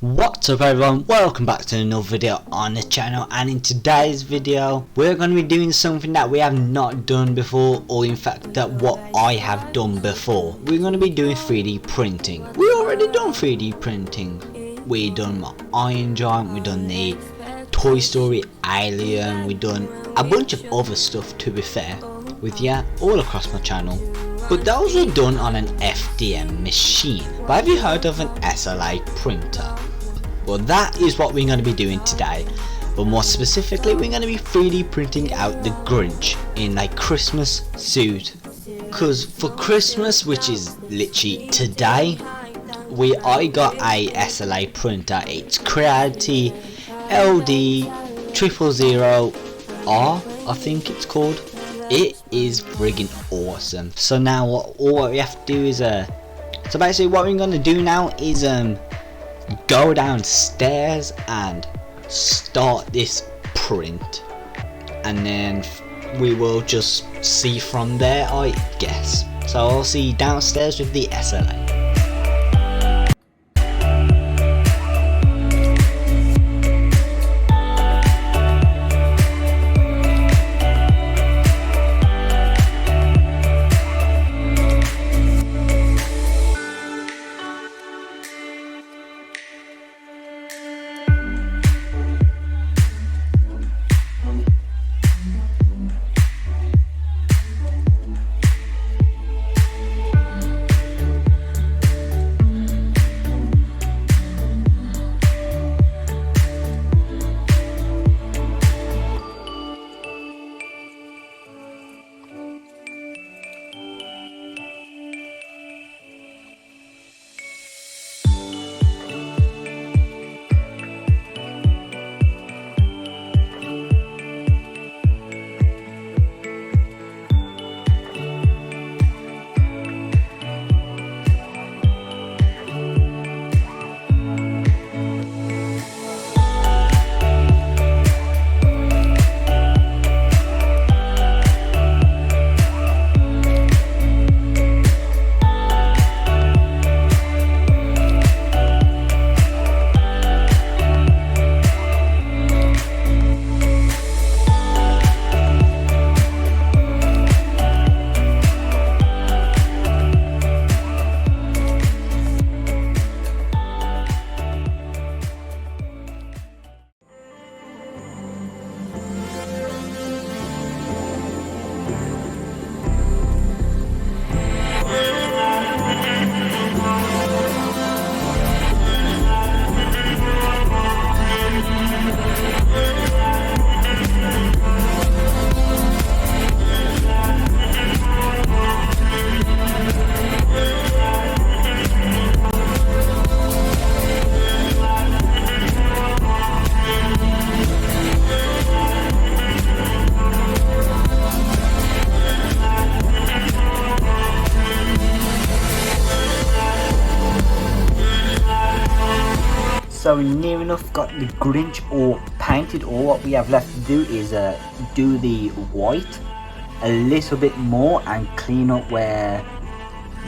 What's up everyone, welcome back to another video on the channel, and in today's video we're going to be doing something that we have not done before, or in fact that what I have done before. We're going to be doing 3D printing. We already done 3D printing. We done my Iron Giant, we done the Toy Story Alien, we done a bunch of other stuff to be fair with you all across my channel. But those were done on an FDM machine. But have you heard of an SLA printer? Well, that is what we're going to be doing today. But more specifically, we're going to be 3D printing out the Grinch in a Christmas suit. Because for Christmas, which is literally today, I got a SLA printer. It's Creality LD 000R, I think it's called. It is friggin' awesome. So now all we have to do is so basically what we're gonna do now is go downstairs and start this print, and then we will just see from there, I guess. So I'll see you downstairs with the SLA. So we near enough got the Grinch all painted. All what we have left to do is do the white a little bit more and clean up where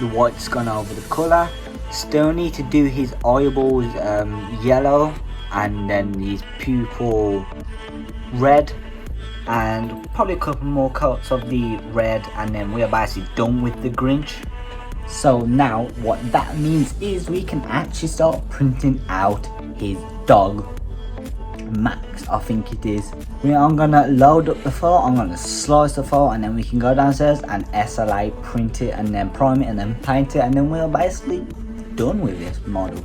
the white's gone over the colour. Still need to do his eyeballs yellow, and then his pupil red, and probably a couple more coats of the red, and then we are basically done with the Grinch. So now what that means is we can actually start printing out his dog, Max I think it is. I'm gonna load up the file, I'm gonna slice the file, and then we can go downstairs and SLA print it, and then prime it, and then paint it, and then we're basically done with this model.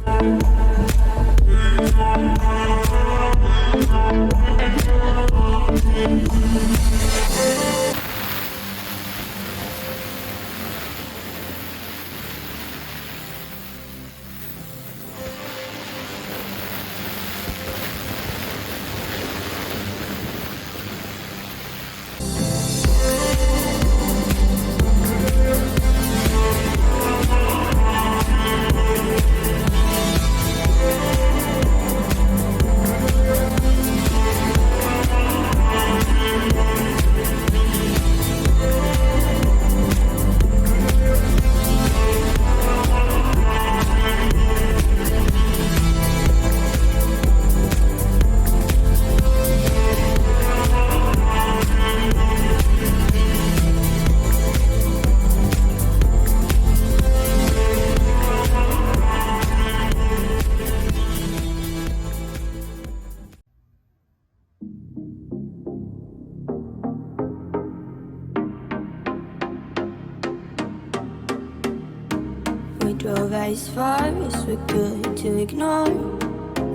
As far as we're good to ignore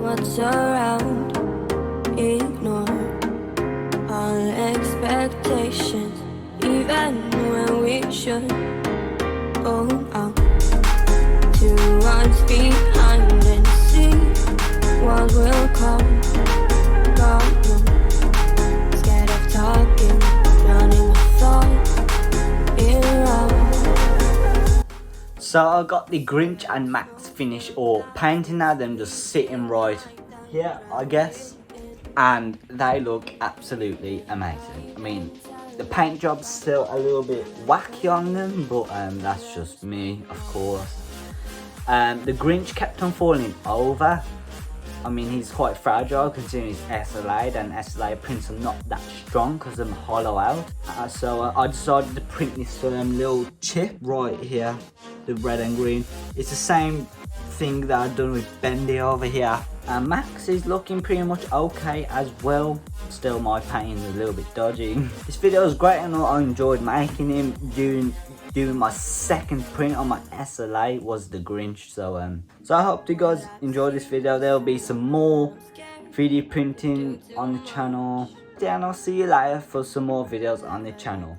what's around, ignore all expectations, even when we should own up to what's behind and see what will come. Scared of talking, drowning my thoughts around. So I got the Grinch and Max finish or painting at them just sitting right here, I guess, and they look absolutely amazing. I mean, the paint job's still a little bit wacky on them, but that's just me, of course. The Grinch kept on falling over. I mean, he's quite fragile considering he's SLA, and SLA prints are not that strong because they're hollow out. So I decided to print this little chip right here, the red and green. It's the same thing that I've done with Bendy over here. Max is looking pretty much okay as well. Still, my painting is a little bit dodgy. This video was great and I enjoyed making him. Doing my second print on my SLA was the Grinch. So I hope you guys enjoyed this video. There'll be some more 3D printing on the channel. And I'll see you later for some more videos on the channel.